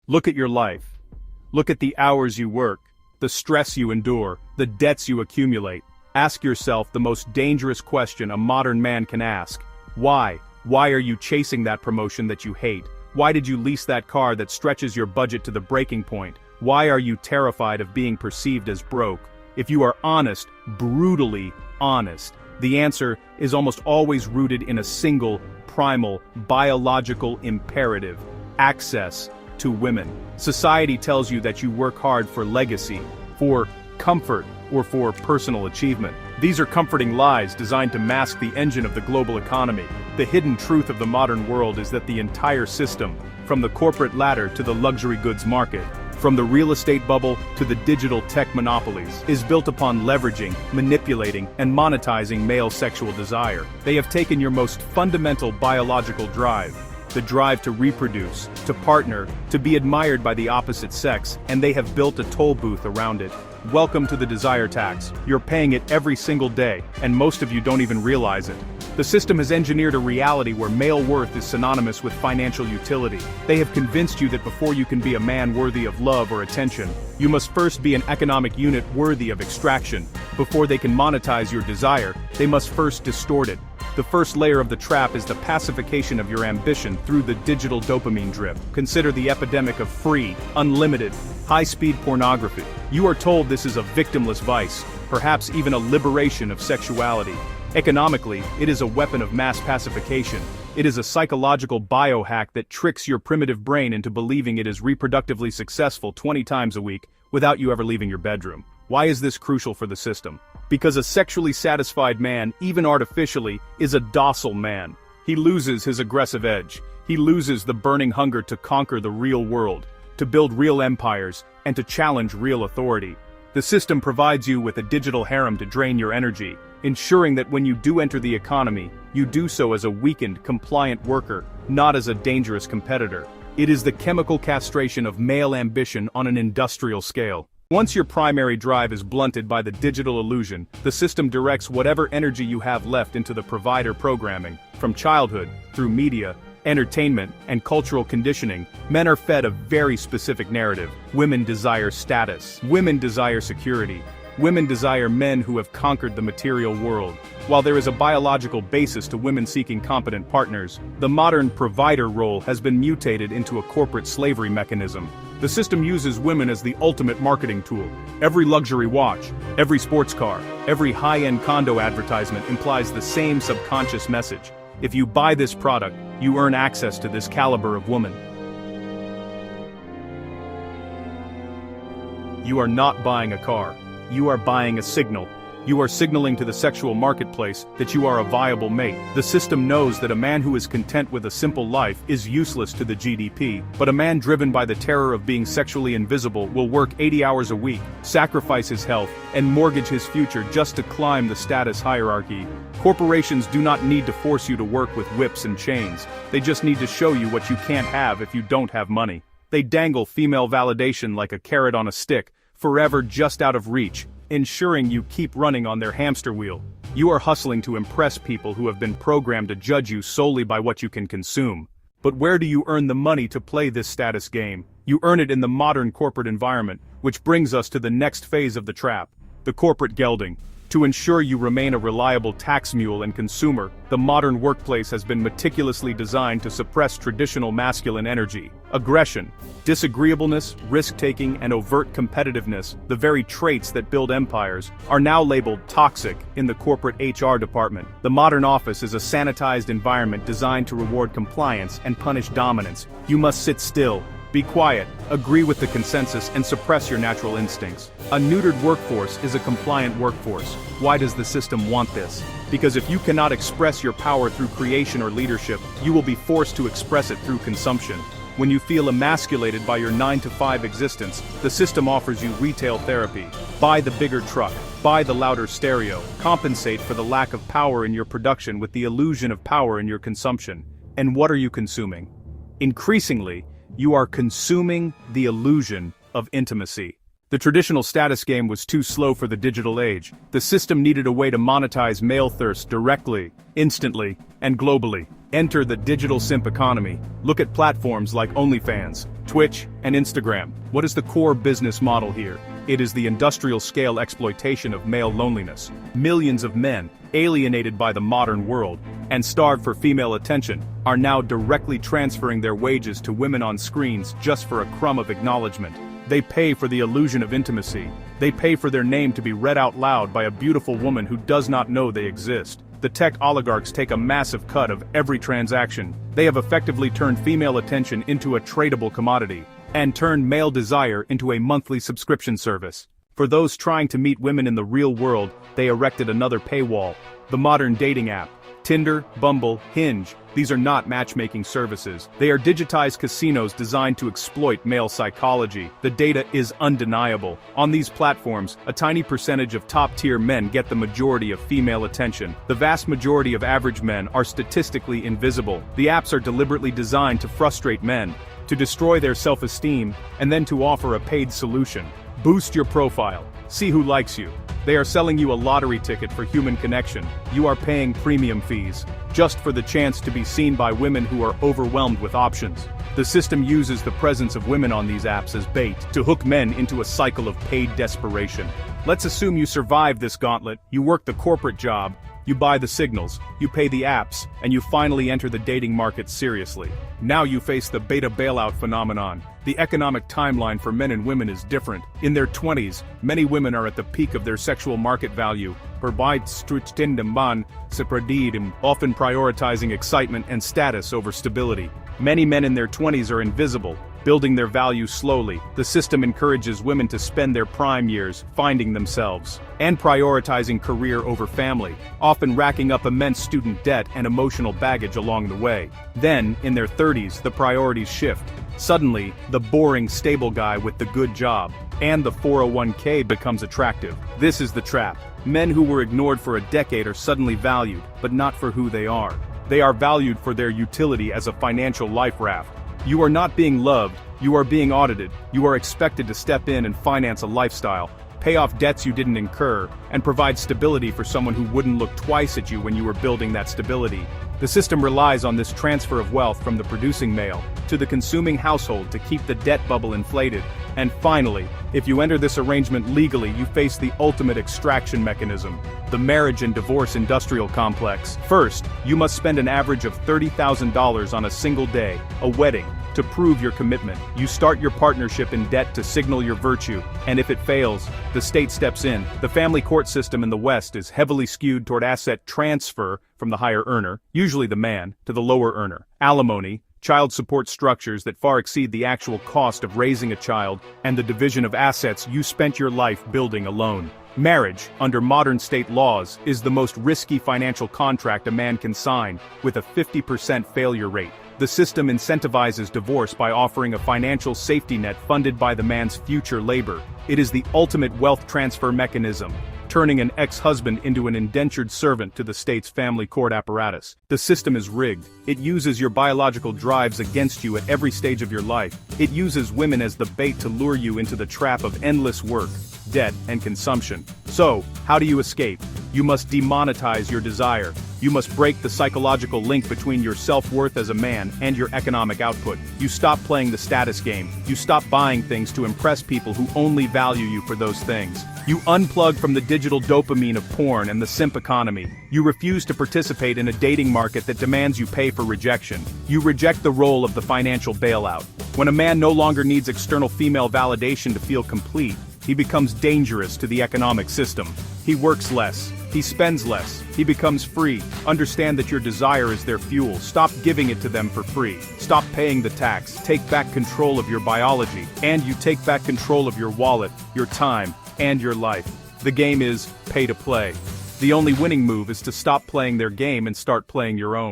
Look at your life. Look at the hours you work, the stress you endure, the debts you accumulate. Ask yourself the most dangerous question a modern man can ask. Why? Why are you chasing that promotion that you hate? Why did you lease that car that stretches your budget to the breaking point? Why are you terrified of being perceived as broke? If you are honest, brutally honest, the answer is almost always rooted in a single, primal, biological imperative: access to women. Society tells you that you work hard for legacy, for comfort, or for personal achievement. These are comforting lies designed to mask the engine of the global economy. The hidden truth of the modern world is that the entire system, from the corporate ladder to the luxury goods market, from the real estate bubble to the digital tech monopolies, is built upon leveraging, manipulating, and monetizing male sexual desire. They have taken your most fundamental biological drive, the drive to reproduce, to partner, to be admired by the opposite sex, and they have built a toll booth around it. Welcome to the desire tax. You're paying it every single day, and most of you don't even realize it. The system has engineered a reality where male worth is synonymous with financial utility. They have convinced you that before you can be a man worthy of love or attention, you must first be an economic unit worthy of extraction. Before they can monetize your desire, they must first distort it. The first layer of the trap is the pacification of your ambition through the digital dopamine drip. Consider the epidemic of free, unlimited, high-speed pornography. You are told this is a victimless vice, perhaps even a liberation of sexuality. Economically, it is a weapon of mass pacification. It is a psychological biohack that tricks your primitive brain into believing it is reproductively successful 20 times a week without you ever leaving your bedroom. Why is this crucial for the system? Because a sexually satisfied man, even artificially, is a docile man. He loses his aggressive edge. He loses the burning hunger to conquer the real world, to build real empires, and to challenge real authority. The system provides you with a digital harem to drain your energy, ensuring that when you do enter the economy, you do so as a weakened, compliant worker, not as a dangerous competitor. It is the chemical castration of male ambition on an industrial scale. Once your primary drive is blunted by the digital illusion, the system directs whatever energy you have left into the provider programming. From childhood, through media, entertainment, and cultural conditioning, men are fed a very specific narrative. Women desire status. Women desire security. Women desire men who have conquered the material world. While there is a biological basis to women seeking competent partners, the modern provider role has been mutated into a corporate slavery mechanism. The system uses women as the ultimate marketing tool. Every luxury watch, every sports car, every high-end condo advertisement implies the same subconscious message. If you buy this product, you earn access to this caliber of woman. You are not buying a car. You are buying a signal. You are signaling to the sexual marketplace that you are a viable mate. The system knows that a man who is content with a simple life is useless to the GDP, but a man driven by the terror of being sexually invisible will work 80 hours a week, sacrifice his health, and mortgage his future just to climb the status hierarchy. Corporations do not need to force you to work with whips and chains. They just need to show you what you can't have if you don't have money. They dangle female validation like a carrot on a stick, forever just out of reach, ensuring you keep running on their hamster wheel. You are hustling to impress people who have been programmed to judge you solely by what you can consume. But where do you earn the money to play this status game? You earn it in the modern corporate environment, which brings us to the next phase of the trap, the corporate gelding. To ensure you remain a reliable tax mule and consumer, the modern workplace has been meticulously designed to suppress traditional masculine energy. Aggression, disagreeableness, risk-taking, and overt competitiveness, the very traits that build empires, are now labeled toxic in the corporate HR department. The modern office is a sanitized environment designed to reward compliance and punish dominance. You must sit still, be quiet, agree with the consensus, and suppress your natural instincts. A neutered workforce is a compliant workforce. Why does the system want this? Because if you cannot express your power through creation or leadership, you will be forced to express it through consumption. When you feel emasculated by your 9-to-5 existence, the system offers you retail therapy. Buy the bigger truck, buy the louder stereo, compensate for the lack of power in your production with the illusion of power in your consumption. And what are you consuming? Increasingly, you are consuming the illusion of intimacy. The traditional status game was too slow for the digital age. The system needed a way to monetize male thirst directly, instantly, and globally. Enter the digital simp economy. Look at platforms like OnlyFans, Twitch, and Instagram. What is the core business model here? It is the industrial-scale exploitation of male loneliness. Millions of men, alienated by the modern world, and starved for female attention, are now directly transferring their wages to women on screens just for a crumb of acknowledgement. They pay for the illusion of intimacy. They pay for their name to be read out loud by a beautiful woman who does not know they exist. The tech oligarchs take a massive cut of every transaction. They have effectively turned female attention into a tradable commodity, and turned male desire into a monthly subscription service. For those trying to meet women in the real world, they erected another paywall: the modern dating app. Tinder, Bumble, Hinge, these are not matchmaking services. They are digitized casinos designed to exploit male psychology. The data is undeniable. On these platforms, a tiny percentage of top-tier men get the majority of female attention. The vast majority of average men are statistically invisible. The apps are deliberately designed to frustrate men, to destroy their self-esteem, and then to offer a paid solution. Boost your profile. See who likes you. They are selling you a lottery ticket for human connection. You are paying premium fees, just for the chance to be seen by women who are overwhelmed with options. The system uses the presence of women on these apps as bait to hook men into a cycle of paid desperation. Let's assume you survive this gauntlet, you work the corporate job, you buy the signals, you pay the apps, and you finally enter the dating market seriously. Now you face the beta bailout phenomenon. The economic timeline for men and women is different. In their 20s, many women are at the peak of their sexual market value, often prioritizing excitement and status over stability. Many men in their 20s are invisible, building their value slowly. The system encourages women to spend their prime years finding themselves, and prioritizing career over family, often racking up immense student debt and emotional baggage along the way. Then, in their 30s, the priorities shift. Suddenly, the boring, stable guy with the good job and the 401k becomes attractive. This is the trap. Men who were ignored for a decade are suddenly valued, but not for who they are. They are valued for their utility as a financial life raft. You are not being loved, you are being audited. You are expected to step in and finance a lifestyle, pay off debts you didn't incur, and provide stability for someone who wouldn't look twice at you when you were building that stability. The system relies on this transfer of wealth from the producing male to the consuming household to keep the debt bubble inflated. And finally, if you enter this arrangement legally, you face the ultimate extraction mechanism: the marriage and divorce industrial complex. First, you must spend an average of $30,000 on a single day, a wedding, to prove your commitment. You start your partnership in debt to signal your virtue, and if it fails, the state steps in. The family court system in the West is heavily skewed toward asset transfer from the higher earner, usually the man, to the lower earner. Alimony, child support structures that far exceed the actual cost of raising a child, and the division of assets you spent your life building alone. Marriage, under modern state laws, is the most risky financial contract a man can sign, with a 50% failure rate. The system incentivizes divorce by offering a financial safety net funded by the man's future labor. It is the ultimate wealth transfer mechanism, turning an ex-husband into an indentured servant to the state's family court apparatus. The system is rigged. It uses your biological drives against you at every stage of your life. It uses women as the bait to lure you into the trap of endless work, debt, and consumption. So, how do you escape? You must demonetize your desire. You must break the psychological link between your self-worth as a man and your economic output. You stop playing the status game. You stop buying things to impress people who only value you for those things. You unplug from the digital dopamine of porn and the simp economy. You refuse to participate in a dating market that demands you pay for rejection. You reject the role of the financial bailout. When a man no longer needs external female validation to feel complete, he becomes dangerous to the economic system. He works less. He spends less. He becomes free. Understand that your desire is their fuel. Stop giving it to them for free. Stop paying the tax. Take back control of your biology. And you take back control of your wallet, your time, and your life. The game is pay to play. The only winning move is to stop playing their game and start playing your own.